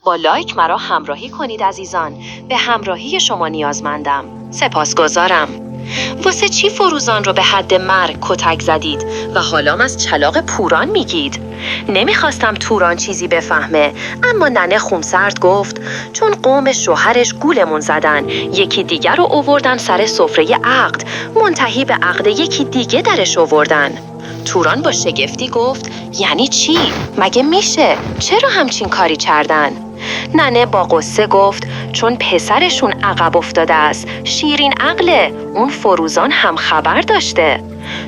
با لایک مرا همراهی کنید عزیزان. به همراهی شما نیازمندم. سپاسگزارم. واسه چی فروزان رو به حد مرگ کتک زدید و حالام از چلاق پوران میگید؟ نمیخواستم توران چیزی بفهمه، اما ننه خونسرد گفت چون قوم شوهرش گولمون زدن، یکی دیگر رو آوردن سر سفره عقد، منتهی به عقد یکی دیگه درش آوردن. توران با شگفتی گفت یعنی چی؟ مگه میشه؟ چرا همچین کاری کردن؟ ننه با غصه گفت چون پسرشون عقب افتاده است. شیرین عقله، اون فروزان هم خبر داشته.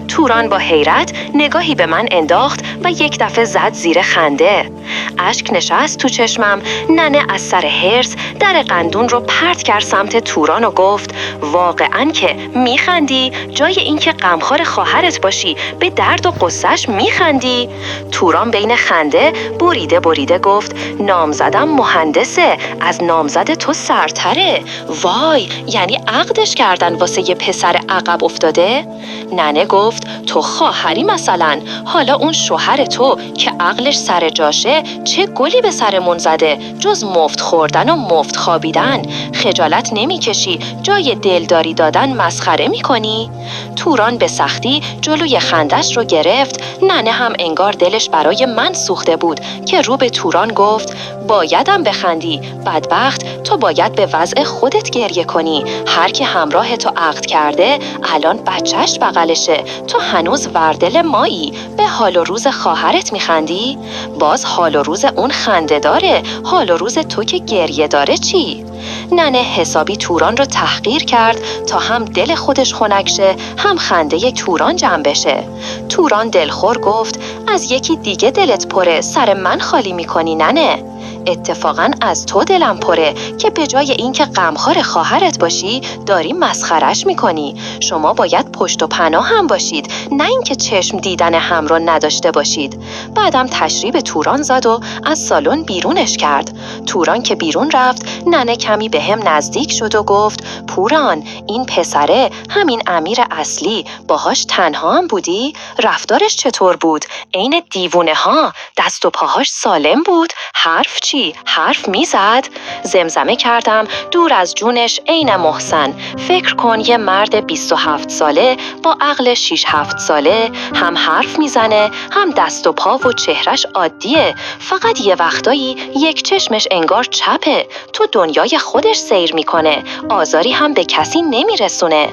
توران با حیرت نگاهی به من انداخت و یک دفعه زد زیر خنده. اشک نشست تو چشمم. ننه از سر حرص در قندون رو پرت کرد سمت توران و گفت واقعاً که میخندی؟ جای اینکه غمخوار خواهرت باشی به درد و قصهش میخندی؟ توران بین خنده بریده بریده گفت نامزدم مهندسه، از نامزد تو سرتره. وای، یعنی عقدش کردن واسه یه پسر عقب افتاده؟ ننه گفت تو خواهری مثلا، حالا اون شوهر تو که عقلش سر جاشه چه گلی به سرمون زده جز مفت خوردن و مفت خوابیدن؟ خجالت نمیکشی جای دلداری دادن مسخره میکنی؟ توران به سختی جلوی خندش رو گرفت. ننه هم انگار دلش برای من سوخته بود که رو به توران گفت بایدم بخندی، بدبخت، تو باید به وضع خودت گریه کنی. هر که همراه تو عقد کرده الان بچهش بغلشه، تو هنوز وردل مایی. به حال و روز خواهرت میخندی؟ باز حال و روز اون خنده داره، حال و روز تو که گریه داره چی؟ ننه حسابی توران رو تحقیر کرد تا هم دل خودش خنک شه هم خنده توران جمع بشه. توران دلخور گفت از یکی دیگه دلت پره، سر من خالی میکنی ننه. اتفاقاً از تو دلم پره که به جای اینکه غمخوار خواهرت باشی داری مسخرش میکنی. شما باید پشت و پناه هم باشید، نه اینکه چشم دیدن هم رو نداشته باشید. بعدم تشریب توران زد و از سالن بیرونش کرد. توران که بیرون رفت ننه کمی به هم نزدیک شد و گفت پوران، این پسره همین امیر اصلی باهاش تنها هم بودی؟ رفتارش چطور بود؟ عین دیوونه ها، دست و پاهاش سالم بود؟ حرف چی؟ حرف میزد؟ زمزمه کردم دور از جونش عین محسن. فکر کن یه مرد 27 ساله با عقل 6-7 ساله هم حرف میزنه هم دست و پا و چهرش عادیه، فقط یه وقتایی یک چشمش انگار چپه، تو دنیای خودش سیر میکنه، آزاری هم به کسی نمیرسونه.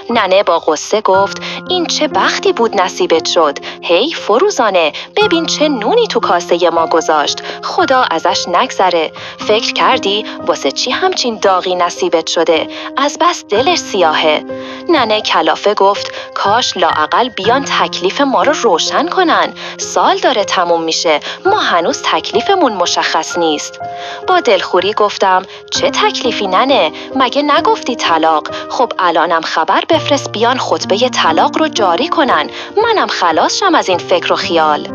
ننه با غصه گفت این چه بختی بود نصیبت شد. هی فروزانه، ببین چه نونی تو کاسه ما گذاشت، خدا ازش نگذره. فکر کردی واسه چی همچین داغی نصیبت شده؟ از بس دلش سیاهه. ننه کلافه گفت کاش لااقل بیان تکلیف ما رو روشن کنن. سال داره تموم میشه، ما هنوز تکلیفمون مشخص نیست. با دلخوری گفتم چه تکلیفی ننه؟ مگه نگفتی طلاق؟ خب الانم خبر بفرست بیان خطبه طلاق رو جاری کنن، منم خلاص شم از این فکر و خیال.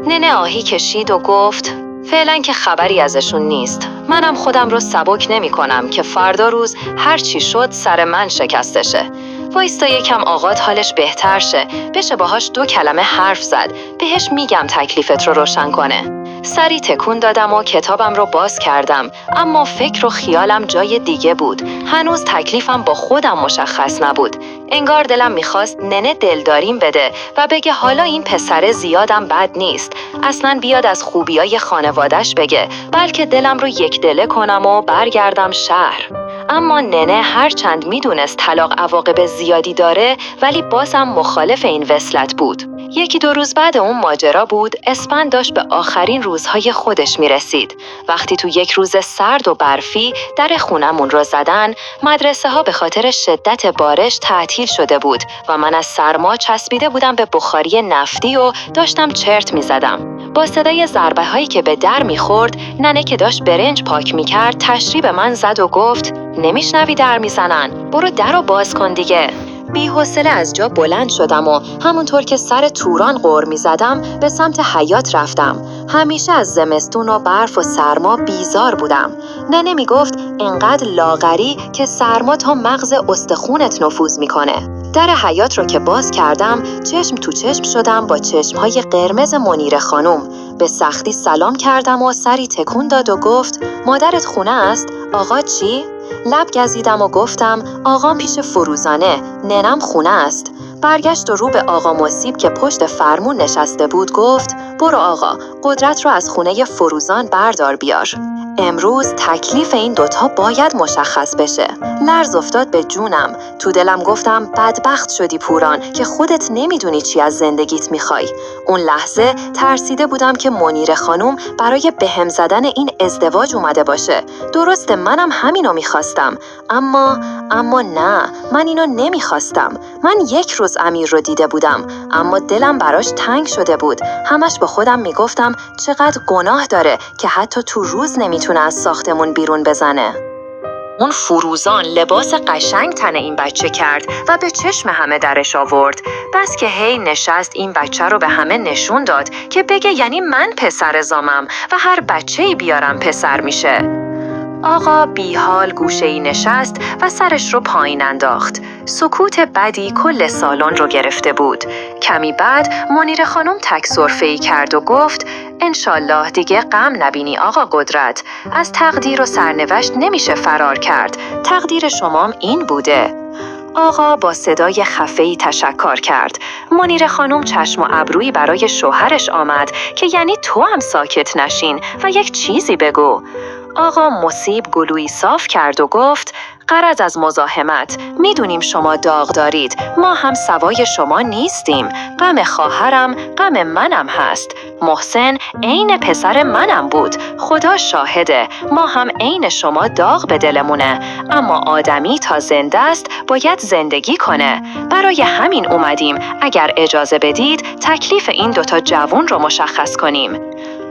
ننه آهی کشید و گفت فعلا که خبری ازشون نیست. منم خودم رو سبک نمی کنم که فردا روز هر چی شد سر من شکسته شه. وایستا یکم آقات حالش بهتر شه، بشه باهاش 2 کلمه حرف زد، بهش میگم تکلیفت رو روشن کنه. سری تکون دادم و کتابم رو باز کردم، اما فکر و خیالم جای دیگه بود. هنوز تکلیفم با خودم مشخص نبود. انگار دلم میخواست ننه دلداریم بده و بگه حالا این پسر زیادم بد نیست، اصلاً بیاد از خوبیای خانوادش بگه، بلکه دلم رو یک دله کنم و برگردم شهر. اما ننه هرچند میدونست طلاق عواقب زیادی داره ولی بازم مخالف این وصلت بود. 1-2 روز بعد اون ماجرا بود، اسفند داشت به آخرین روزهای خودش میرسید. وقتی تو یک روز سرد و برفی در خونمون رو زدن، مدرسه ها به خاطر شدت بارش تعطیل شده بود و من از سرما چسبیده بودم به بخاری نفتی و داشتم چرت میزدم. با صدای ضربه هایی که به در میخورد، ننه که داشت برنج پاک میکرد تشریب من زد و گفت نمیشنوی در میزنن؟ برو در رو باز کن دیگه. بی‌حوصله از جا بلند شدم و همونطور که سر توران غر می‌زدم به سمت حیاط رفتم. همیشه از زمستون و برف و سرما بیزار بودم. ننه میگفت انقدر لاغری که سرما تا مغز استخونت نفوذ میکنه. در حیاط رو که باز کردم چشم تو چشم شدم با چشمهای قرمز منیر خانم. به سختی سلام کردم و سری تکون داد و گفت مادرت خونه است؟ آقا چی؟ لب گزیدم و گفتم آقام پیش فروزانه، ننم خونه است. برگشت و رو به آقا مصیب که پشت فرمون نشسته بود گفت برو آقا، قدرت رو از خونه فروزان بردار بیار. امروز تکلیف این دوتا باید مشخص بشه. لرز افتاد به جونم. تو دلم گفتم بدبخت شدی پوران که خودت نمیدونی چی از زندگیت میخوای. اون لحظه ترسیده بودم که منیره خانوم برای بهم زدن این ازدواج اومده باشه. درسته منم همینو میخواستم، اما نه، من اینو نمیخواستم. من یک روز امیر رو دیده بودم، اما دلم براش تنگ شده بود. همش با خودم میگفتم چقدر گناه داره که حتی تو روز نمیتونه از ساختمون بیرون بزنه. اون فروزان لباس قشنگ تن این بچه کرد و به چشم همه درش آورد. بس که هی نشست این بچه رو به همه نشون داد که بگه یعنی من پسر زامم و هر بچه‌ای بیارم پسر میشه. آقا بیحال گوشه‌ای نشست و سرش رو پایین انداخت. سکوت بدی کل سالن رو گرفته بود. کمی بعد منیره خانم تک سرفه‌ای کرد و گفت انشالله دیگه غم نبینی آقا قدرت. از تقدیر و سرنوشت نمیشه فرار کرد. تقدیر شمام این بوده. آقا با صدای خفه‌ای تشکر کرد. منیره خانم چشم و ابرویی برای شوهرش آمد که یعنی تو هم ساکت نشین و یک چیزی بگو. آقا مصیب گلویی صاف کرد و گفت غرض از مزاحمت، میدونیم شما داغ دارید، ما هم سوای شما نیستیم. غم خواهرم غم منم هست. محسن عین پسر منم بود، خدا شاهده، ما هم عین شما داغ به دلمونه. اما آدمی تا زنده است باید زندگی کنه. برای همین اومدیم اگر اجازه بدید تکلیف این دوتا جوون رو مشخص کنیم.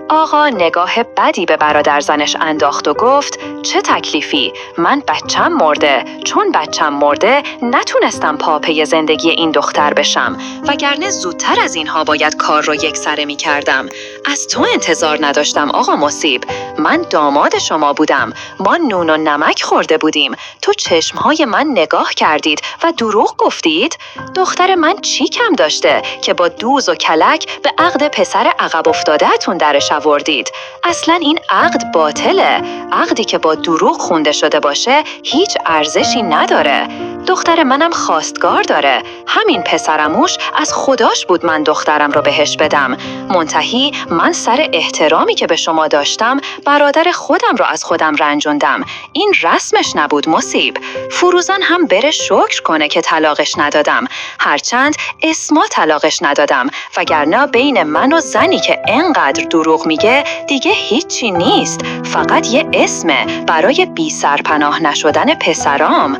آقا نگاه بدی به برادر زنش انداخت و گفت چه تکلیفی؟ من بچم مرده. چون بچم مرده نتونستم پاپی زندگی این دختر بشم، وگرنه زودتر از اینها باید کار رو یکسره می کردم. از تو انتظار نداشتم آقا مصیب. من داماد شما بودم. ما نون و نمک خورده بودیم. تو چشمهای من نگاه کردید و دروغ گفتید؟ دختر من چی کم داشته که با دوز و کلک به عقد پسر عقب افتاده‌تون درش آوردید؟ اصلا این عقد باطله. عقدی که با دروغ خونده شده باشه هیچ ارزشی نداره. دختر منم خواستگار داره. همین پسرموش از خداش بود من دخترم رو بهش بدم. منتهی من سر احترامی که به شما داشتم برادر خودم رو از خودم رنجوندم. این رسمش نبود مصیب. فروزان هم بره شکر کنه که طلاقش ندادم، هرچند اسما طلاقش ندادم، وگرنه بین من و زنی که انقدر دروغ میگه دیگه هیچی نیست، فقط یه اسمه برای بی سرپناه نشدن پسرام.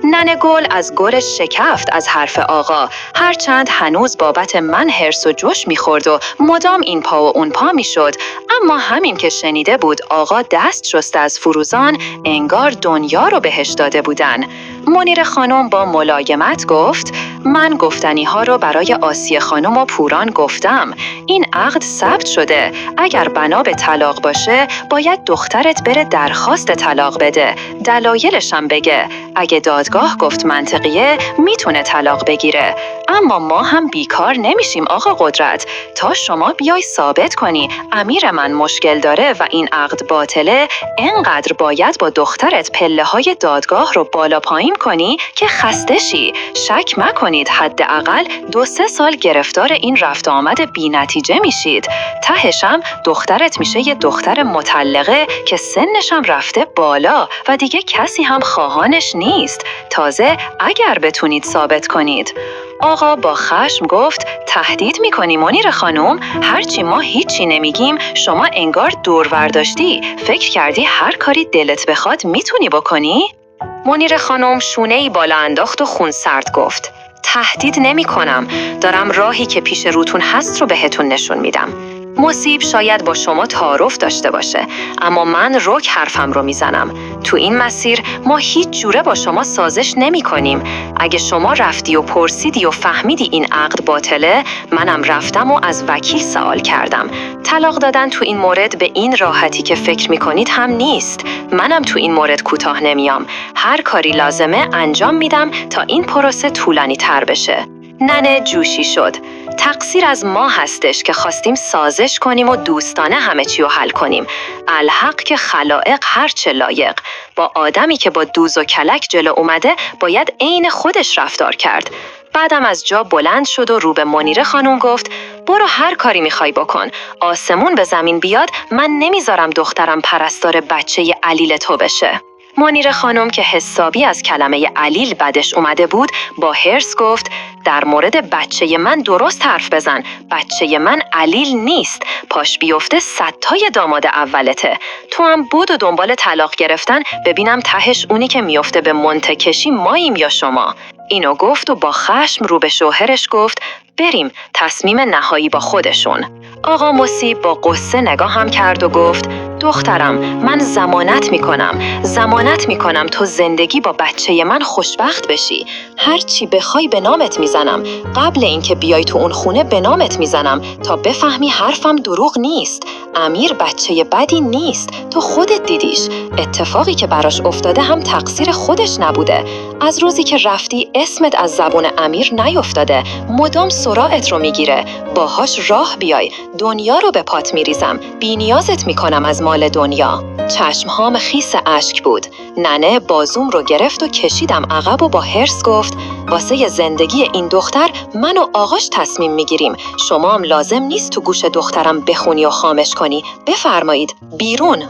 ننه گل از گلش شکفت از حرف آقا، هرچند هنوز بابت من هرس و جوش میخورد و مدام این پا و اون پا میشد، اما همین که شنیده بود آقا دست شسته از فروزان انگار دنیا رو بهش داده بودن. منیره خانم با ملایمت گفت من گفتنی ها رو برای آسیه خانم و پوران گفتم. این عقد ثبت شده. اگر بنا به طلاق باشه باید دخترت بره درخواست طلاق بده، دلایلش هم بگه. اگه دادگاه گفت منطقیه میتونه طلاق بگیره. اما ما هم بیکار نمیشیم آقا قدرت تا شما بیای ثابت کنی امیر من مشکل داره و این عقد باطله. انقدر باید با دخترت پله های دادگاه رو بالا پایین کنی که خسته شی. شک مکنید حداقل 2-3 سال گرفتار این رفت آمد بی نتیجه میشید. تهشم دخترت میشه یه دختر مطلقه که سنش هم رفته بالا و دیگه کسی هم خواهانش نیست. تازه اگر بتونید ثابت کنید. آقا با خشم گفت تهدید میکنی منیره خانم؟ هرچی ما هیچی نمیگیم شما انگار دور ورداشتی. فکر کردی هر کاری دلت بخواد میتونی بکنی؟ منیره خانم شونه‌ای بالا انداخت و خون سرد گفت تهدید نمی کنم. دارم راهی که پیش روتون هست رو بهتون نشون میدم. مصیب شاید با شما تعارف داشته باشه، اما من رک حرفم رو میزنم. تو این مسیر ما هیچ جوره با شما سازش نمی کنیم. اگه شما رفتی و پرسیدی و فهمیدی این عقد باطله، منم رفتم و از وکیل سوال کردم. طلاق دادن تو این مورد به این راحتی که فکر میکنید هم نیست. منم تو این مورد کوتاه نمیام. هر کاری لازمه انجام میدم تا این پروسه طولانی تر بشه. ننه جوشی شد. تقصیر از ما هستش که خواستیم سازش کنیم و دوستانه همه چی رو حل کنیم. الحق که خلائق هرچه لایق. با آدمی که با دوز و کلک جلو اومده باید عین خودش رفتار کرد. بعدم از جا بلند شد و رو به منیره خانم گفت برو هر کاری میخوای بکن. آسمون به زمین بیاد من نمیذارم دخترم پرستار بچه علیل تو بشه. منیره خانم که حسابی از کلمه علیل بدش اومده بود با حرص گفت در مورد بچه من درست حرف بزن. بچه من علیل نیست. پاش بیفته 100 تای داماد اولته. تو هم بود و دنبال طلاق گرفتن ببینم تهش اونی که میفته به منتکشی ماییم یا شما. اینو گفت و با خشم رو به شوهرش گفت بریم تصمیم نهایی با خودشون. آقا مصیب با قصه نگاه هم کرد و گفت دخترم من ضمانت میکنم تو زندگی با بچه من خوشبخت بشی. هر چی بخوای به نامت میزنم. قبل اینکه بیای تو اون خونه به نامت میزنم تا بفهمی حرفم دروغ نیست. امیر بچه بدی نیست. تو خودت دیدیش. اتفاقی که براش افتاده هم تقصیر خودش نبوده. از روزی که رفتی اسمت از زبون امیر نیفتاده. مدام سراغت رو میگیره. باهاش راه بیای. دنیا رو به پات میریزم. بی‌نیازت میکنم از مال دنیا. چشمهام خیس اشک بود. ننه بازوم رو گرفت و کشیدم عقب و با حرص گفت واسه زندگی این دختر من و آقاش تصمیم میگیریم. شما هم لازم نیست تو گوش دخترم بخونی و خامش کنی. بفرمایید بیرون.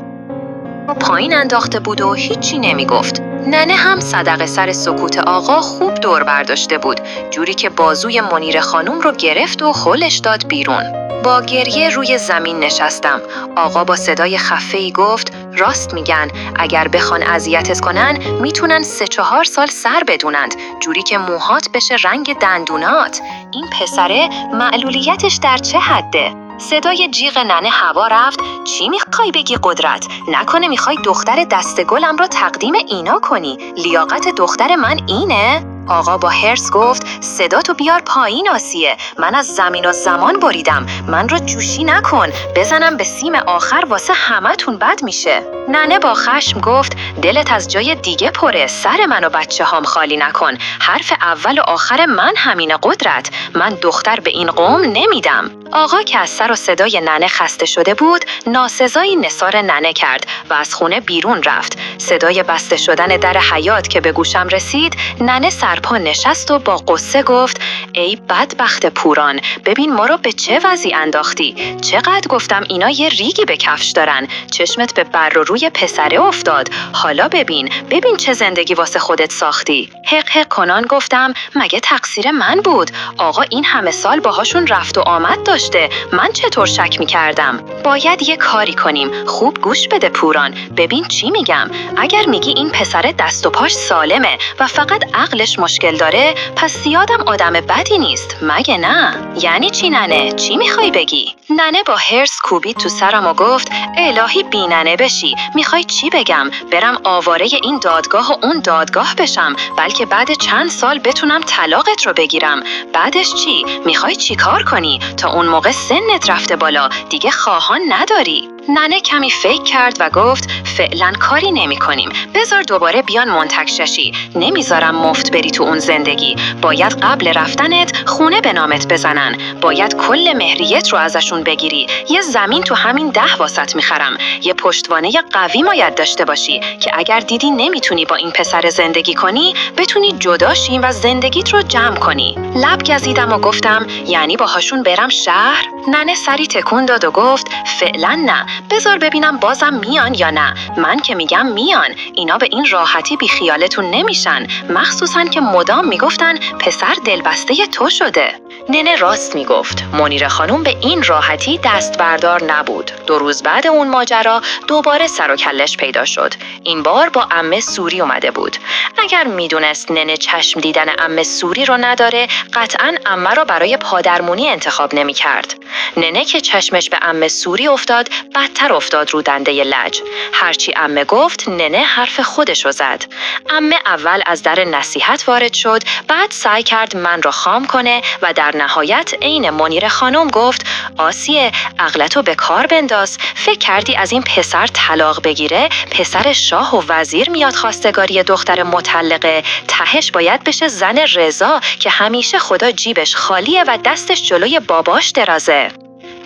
پایین انداخته بود و هیچی نمیگفت. ننه هم صدقه سر سکوت آقا خوب دور برداشته بود. جوری که بازوی منیره خانم رو گرفت و هلش داد بیرون. با گریه روی زمین نشستم. آقا با صدای خفه‌ای گفت راست میگن. اگر بخوان اذیتت کنن میتونن 3-4 سال سر بدونند. جوری که موهات بشه رنگ دندونات. این پسره معلولیتش در چه حده؟ صدای جیغ ننه هوا رفت. چی میخوای بگی قدرت؟ نکنه میخوای دختر دستگلم رو تقدیم اینا کنی؟ لیاقت دختر من اینه؟ آقا با حرص گفت صدا تو بیار پایین آسیه. من از زمین و زمان بریدم. من رو جوشی نکن. بزنم به سیم آخر واسه همتون بد میشه. ننه با خشم گفت دلت از جای دیگه پره. سر من و بچه هام خالی نکن. حرف اول و آخر من همینه قدرت. من دختر به این قوم نمیدم. آقا که از سر و صدای ننه خسته شده بود ناسزایی نثار ننه کرد و از خونه بیرون رفت. صدای بسته شدن در حیاط که به گوشم رسید ننه سرپا نشست و با قصه گفت ای بدبخت پوران ببین ما رو به چه وضعی انداختی. چقدر گفتم اینا یه ریگی به کفش دارن. چشمت به بر و روی پسره افتاد. حالا ببین چه زندگی واسه خودت ساختی. حق حق کنان گفتم مگه تقصیر من بود؟ آقا این همه سال باهاشون رفت و آمد داشته. من چطور شک می‌کردم؟ باید یه کاری کنیم. خوب گوش بده پوران. ببین چی میگم. اگر میگی این پسر دست و پاش سالمه و فقط عقلش مشکل داره پس زیادم آدم بدی نیست. مگه نه؟ یعنی چی ننه؟ چی میخوای بگی؟ ننه با حرص کوبید تو سرم و گفت الهی بی ننه بشی. میخوای چی بگم؟ برم آواره این دادگاه و اون دادگاه بشم بلکه بعد چند سال بتونم طلاقت رو بگیرم. بعدش چی؟ میخوای چی کار کنی؟ تا اون موقع سنت رفته بالا دیگه خواهان نداری. ننه کمی فکر کرد و گفت فعلا کاری نمی کنیم. بذار دوباره بیان منتکششی. نمیذارم مفت بری تو اون زندگی. باید قبل رفتنت خونه به نامت بزنن. باید کل مهریت رو ازشون بگیری. یه زمین تو همین 10 واسط میخرم. یه پشتوانه قوی باید داشته باشی که اگر دیدی نمیتونی با این پسر زندگی کنی بتونی جدا شی و زندگیت رو جمع کنی. لب گزیدم و گفتم یعنی باهاشون برم شهر؟ ننه سری تکون داد و گفت فعلا نه. بذار ببینم بازم میان یا نه. من که میگم میان. اینا به این راحتی بی خیالتون نمیشن. مخصوصا که مدام میگفتن پسر دلبسته تو شده. ننه راست میگفت. منیره خانم به این راحتی دست بردار نبود. 2 روز بعد اون ماجرا دوباره سر و کلش پیدا شد. این بار با عمه سوری اومده بود. اگر میدونست ننه چشم دیدن عمه سوری رو نداره قطعاً عمه رو برای پادرمونی انتخاب نمیکرد. ننه که چشمش به عمه سوری افتاد بدتر افتاد رو دنده لج. هرچی عمه گفت ننه حرف خودشو زد. عمه اول از در نصیحت وارد شد، بعد سعی کرد من را خام کنه و در نهایت عین منیر خانم گفت آسیه عقلتو به کار بنداز. فکر کردی از این پسر طلاق بگیره پسر شاه و وزیر میاد خواستگاری دختر مطلقه؟ تهش باید بشه زن رضا که همیشه خدا جیبش خالیه و دستش جلوی باباش درازه.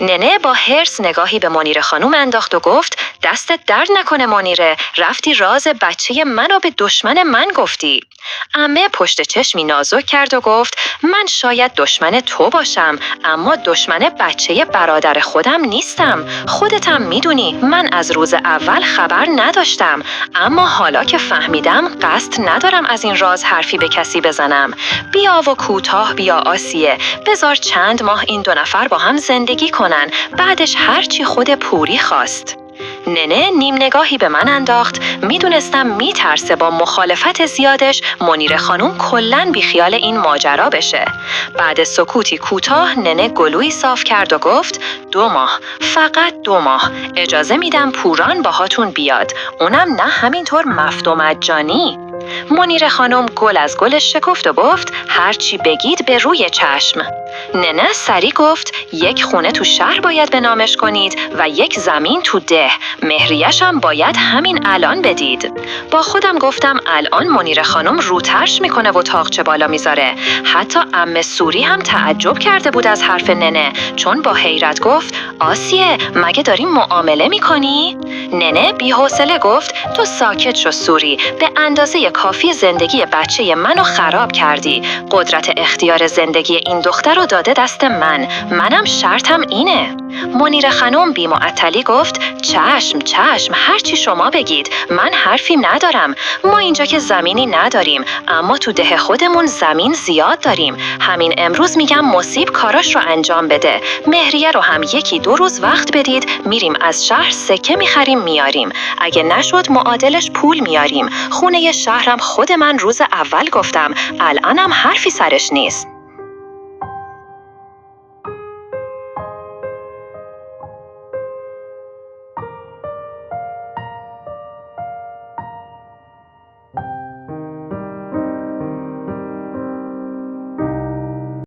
ننه با حرص نگاهی به منیر خانم انداخت و گفت دستت درد نکنه منیره، رفتی راز بچه منو به دشمن من گفتی. عمه پشت چشمی نازک کرد و گفت من شاید دشمن تو باشم اما دشمن بچه برادر خودم نیستم. خودتم میدونی من از روز اول خبر نداشتم، اما حالا که فهمیدم قصد ندارم از این راز حرفی به کسی بزنم. بیا و کوتاه بیا آسیه، بذار چند ماه این دو نفر با هم زندگی کنن، بعدش هرچی خود پوری خواست. ننه نیم نگاهی به من انداخت. میدونستم میترسه با مخالفت زیادش منیر خانوم کلن بیخیال این ماجرا بشه. بعد سکوتی کوتاه ننه گلویی صاف کرد و گفت 2 ماه، فقط 2 ماه اجازه میدم پوران باهاتون بیاد، اونم نه همینطور مفت و مجانی. منیر خانم گل از گلش شکفت و گفت هرچی بگید به روی چشم. ننه سری گفت 1 خونه تو شهر باید به نامش کنید و 1 زمین تو ده، مهریش هم باید همین الان بدید. با خودم گفتم الان منیر خانم روترش میکنه و تاقچه بالا میذاره. حتی عمه سوری هم تعجب کرده بود از حرف ننه، چون با حیرت گفت آسیه مگه داری معامله میکنی؟ ننه بی‌حوصله گفت تو ساکت شو سوری، به اندازه کافی زندگی بچه منو خراب کردی. قدرت اختیار زندگی این دختر رو داده دست منم شرطم اینه. منیر خانم بی معطلی گفت چشم هرچی شما بگید، من حرفی ندارم. ما اینجا که زمینی نداریم، اما تو ده خودمون زمین زیاد داریم. همین امروز میگم مصیب کاراش رو انجام بده، مهریه رو هم 1-2 روز وقت بدید، میریم از شهر سکه میخریم میاریم، اگه نشد معادلش پول میاریم. خونه شهرم خود من روز اول گفتم، الانم حرفی سرش نیست.